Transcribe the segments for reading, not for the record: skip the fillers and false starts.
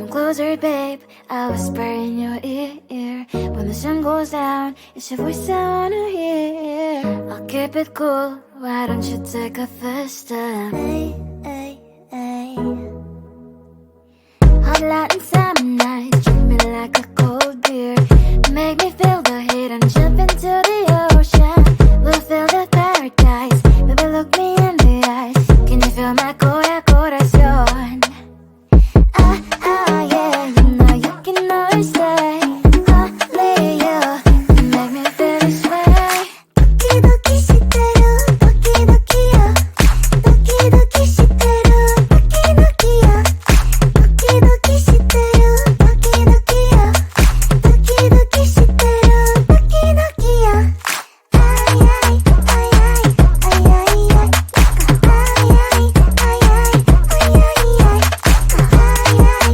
closer, babe, I'll whisper in your ear. When the sun goes down, it's your voice I wanna hear. I'll keep it cool, why don't you take a first step? Hey, hey, hey. Hot Latin summer nights, treat me like a cold beer. Make me feel the heat and jump into the ocean. We'll feel the paradise, baby, look me in the eyes. Can you feel my corazón? Yeah, you know you can always stay. Only you can make me feel this way. Doki doki shiteru, doki doki yo. Doki doki shiteru, doki doki yo. Doki doki shiteru, doki doki yo. Doki doki shiteru, doki doki yo. Ay ay ay ay ay ay ay. Ay ay ay ay ay ay ay.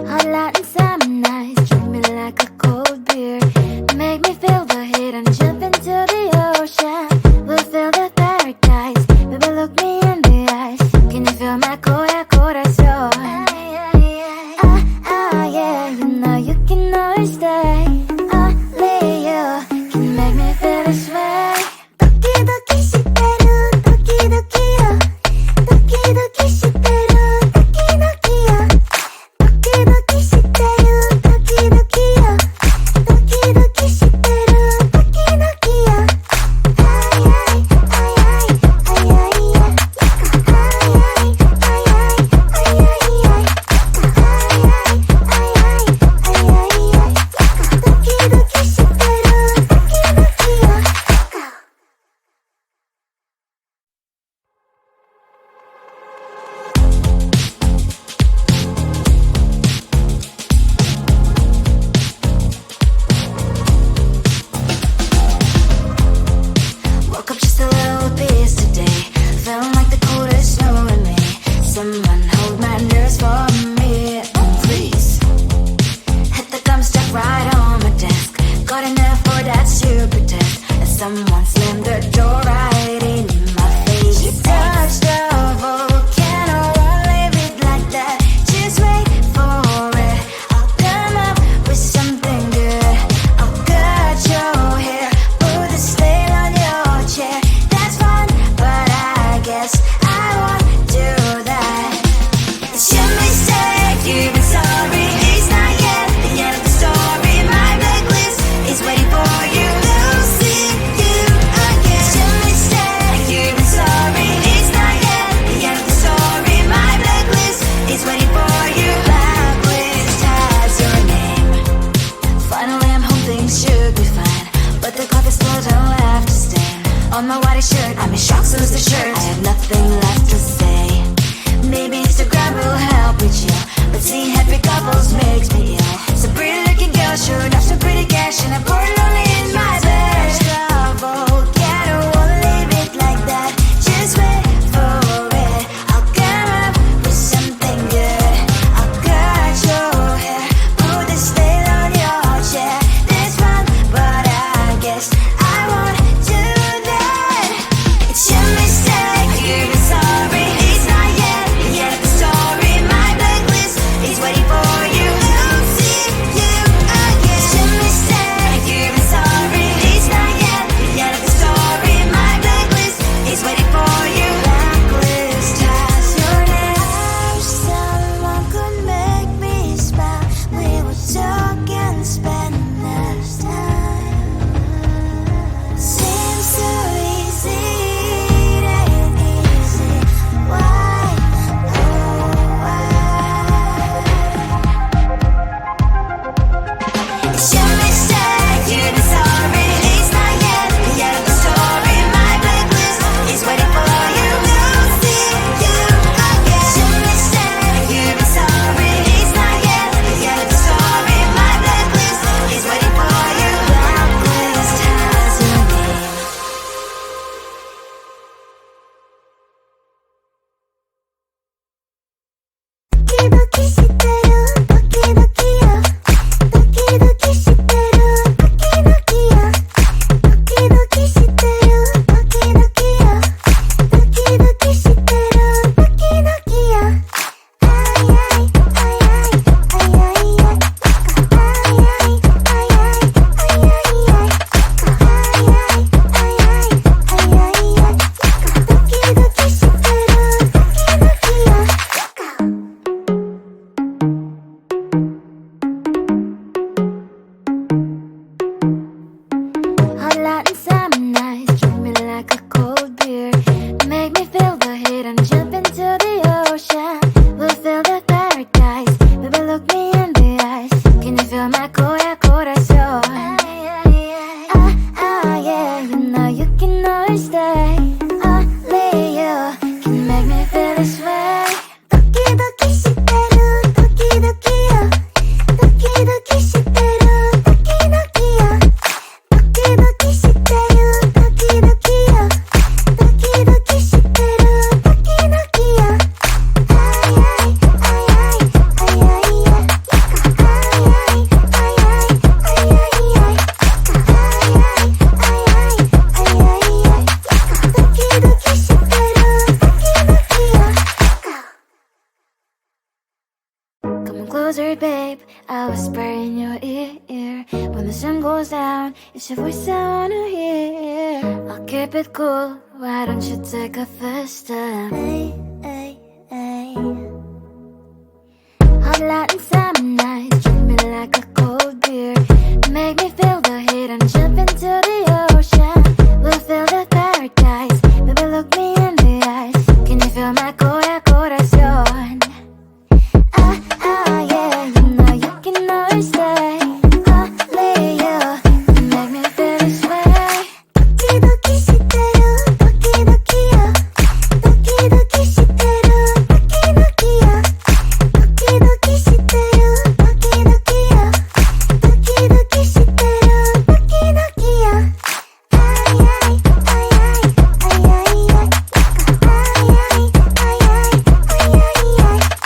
Hot Latin summer nights, treat me like a cold beer. Make me feel the heat and jump into the ocean. We'll feel the paradise, baby, look me in the eyes. Can you feel my corazón? Yeah, you know you can always stay. Only you can make me feel this way. Doki doki shiteru, doki doki yo. Doki doki shiteru, doki doki yo. Doki doki shiteru. Closer, babe, I'll whisper in your ear. When the sun goes down, it's your voice I wanna hear. I'll keep it cool, why don't you take a first step? Hey, hey, hey. Hot light and summer nights, treat me like a cold beer. Make me feel the heat and jump into the ocean. We'll feel the paradise, baby look me in the eyes. Can you feel my corazón? Yeah, you know you can always stay. Only you can make me feel this way. Doki doki shiteru, doki doki yo. Doki doki shiteru, doki doki yo. Doki doki shiteru, doki doki yo. Doki doki shiteru, doki doki yo. Ay ay ay ay ay ay ay. Ay ay ay ay ay ay ay.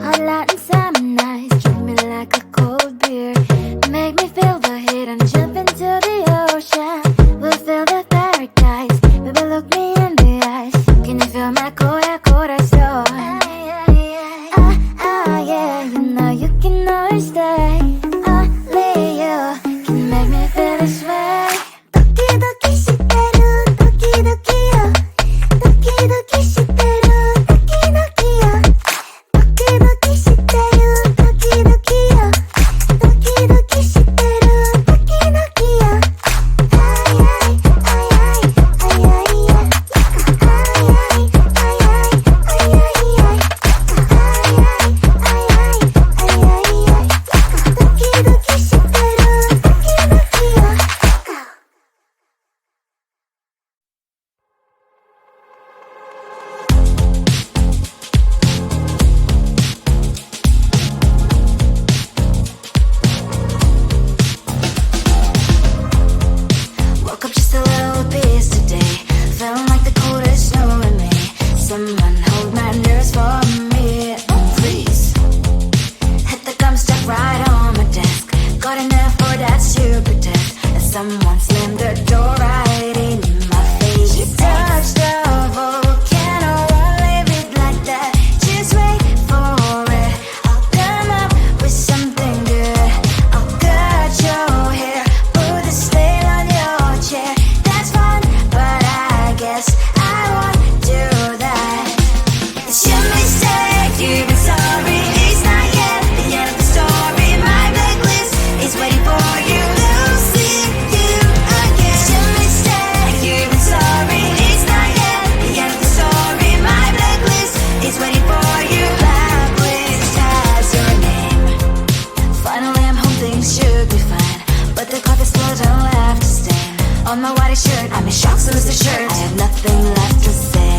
Hot light and summer nights, treat me like a cold beer. Make me feel the heat and jump into the ocean. We'll feel the paradise, baby look me in the eyes. Can you feel my corazón? Yeah, you know you can always stay. Only you can make me feel this way. Doki doki shiteru, doki doki yo. Doki doki shiteru, doki doki yo. Doki doki shiteru, doki doki yo. Doki doki shiteru, doki doki yo. Ay ay ay ay ay ay ay. Ay ay ay ay ay ay ay. Ay ay ay ay ay ay ay. Doki doki shiteru, doki doki yo. Woke up just a little pissed today. Feeling like the coldest snow in me. Someone hold my nerves for me, please. Hit the gum stuck right on my desk. Got enough for that stupid test. And someone slammed the door right in my face. She touched the volcano, won't leave it like that. Just wait for it. I'll come up with something good. I'll cut your hair, put a slate on your chair. That's fun, but I guess I won't do that. It's your mistake, you've been sorry. It's not yet the end of the story. My blacklist is waiting for you. Losing you again. It's your mistake, you've been sorry. It's not yet the end of the story. My blacklist is waiting for you. Blacklist has your name. Finally I'm home, things should be fine. But the coffee still don't have to stain on my white shirt. I'm in shock, so lose the shirt. I have nothing left to say.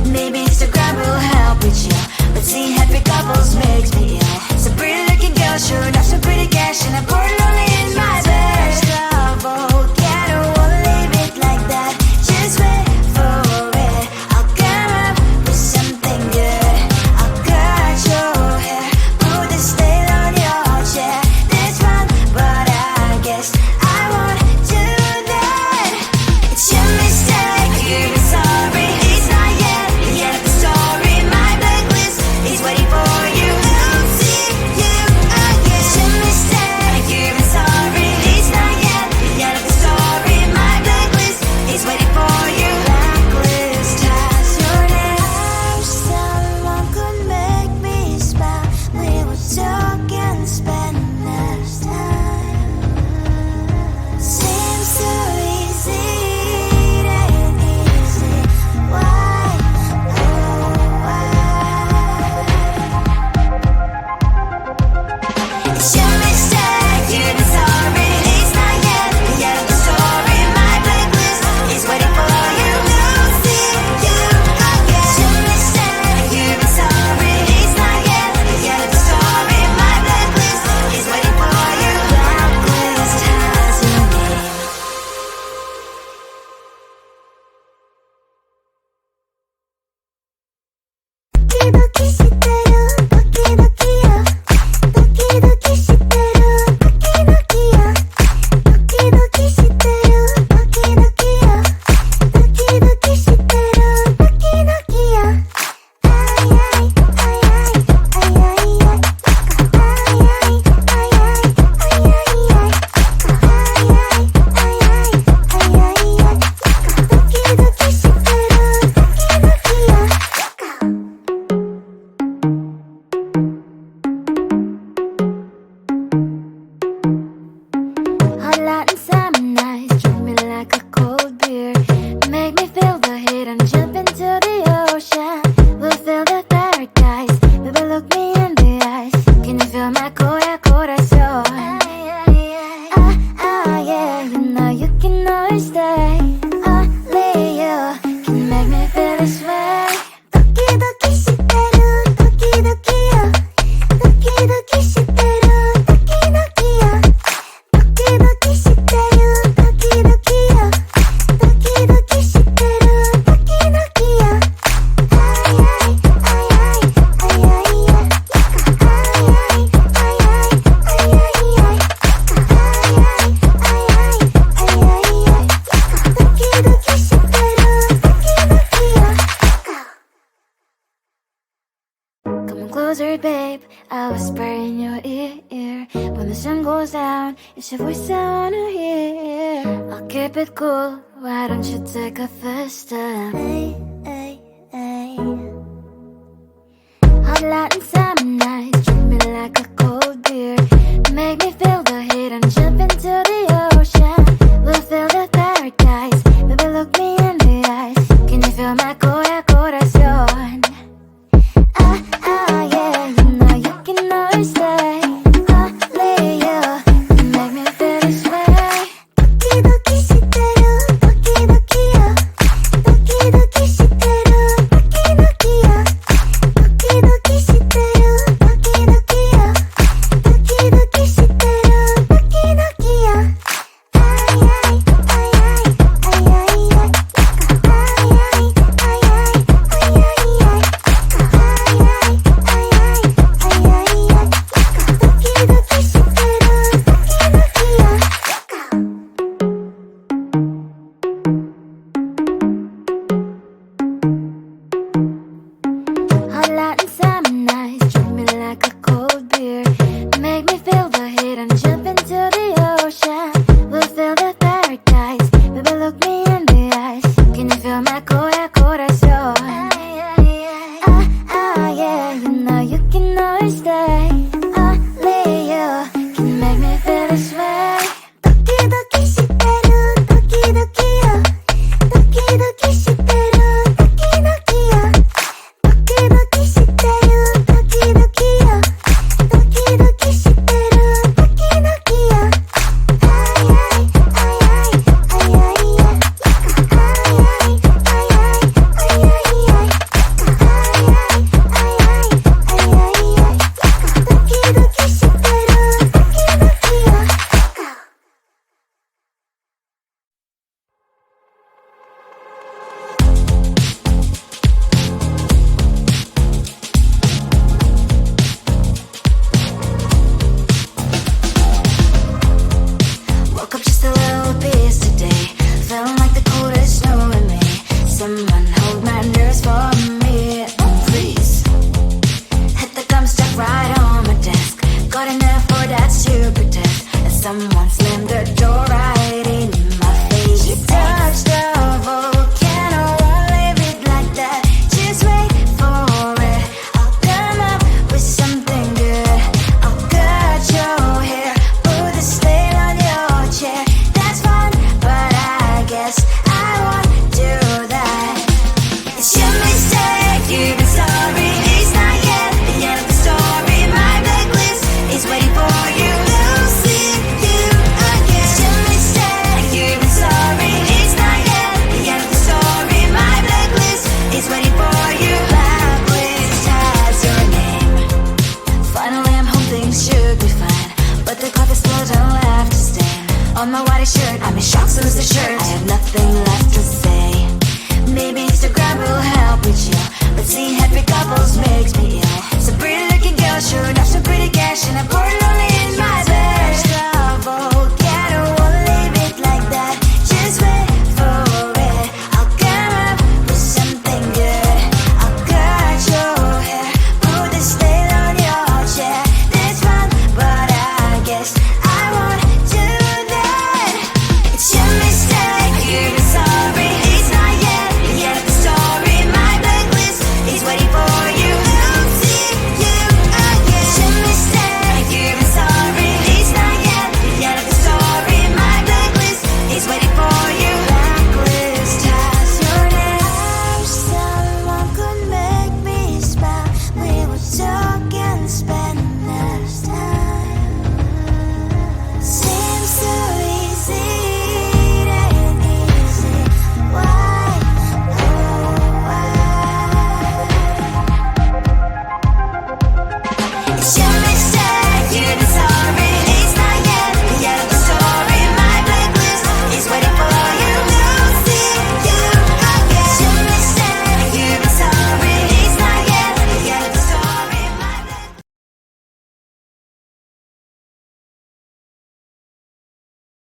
Maybe Instagram will help with you, but seeing happy couples makes me ill. Some pretty looking girl showing off some pretty cash, and I'm bored lonely in my bed. Volcano, won't leave it like that. Just wait for it. I'll come up with something good. I'll cut your hair, put the stain on your chair. That's fun, but I guess I won't do that. It's your mistake, you've been sorry. It's not yet the end of the story. My blacklist is waiting for you. Losing you again. It's your mistake, you've been whisper in your ear. When the sun goes down, it's your voice I wanna hear. I'll keep it cool, why don't you take a first step? Hey, hey, hey. Hot light and summer nights, treat me like a cold beer. Make me feel the heat and jump into the ocean. We'll feel the paradise, baby look me in the eyes. Can you feel my corazón? Yeah, you know you can always stay. Only you can make me feel this way. Doki doki shiteru, doki doki yo. Doki doki shiteru, doki doki yo. Doki doki shiteru, doki doki yo. Doki doki shiteru, doki doki yo. Ay ay ay ay ay ay ay. Ay ay ay ay ay ay ay. Hot light and summer nights, treat me like a cold beer. Make me feel the heat and jump into the ocean. We'll feel the paradise, baby look me in the eyes. Can you feel my corazón? Yeah, you know you can always stay. Only you can make me feel this way. Doki doki shiteru, doki doki yo. Doki doki shiteru, doki doki yo. Doki doki shiteru, doki doki yo. Doki doki shiteru, doki doki yo. Ay ay ay ay ay ay ay. Ay ay ay ay ay ay ay. Ay ay ay ay ay ay ay. Doki doki shiteru, doki doki yo. Woke up just a little pissed today. Feeling like the coldest snow in me. Someone hold my nerves for me, please. Hit the gum stuck right on my desk. Got enough for that stupid test. And someone slammed the door right in my face. She touched the volcano, won't leave it like that. Just wait for it. I'll come up with something good. I'll cut your hair, put a slate on your chair. That's fun, but I guess I won't do that. It's your mistake, you've been sorry. It's not yet the end of the story. My blacklist is waiting for you. We'll see you again. It's your mistake, you've been sorry. It's not yet the end of the story. My blacklist is waiting for you. Blacklist has your name. Finally, I'm home, things should be fine. But the cloth is closed, I don't have to stain. On my white shirt, I'm in shock, so is the shirt. I have nothing left to say. Maybe Instagram will help with you, but seeing happy couples makes me ill. Some pretty looking girl, sure enough, some pretty cash, and I pour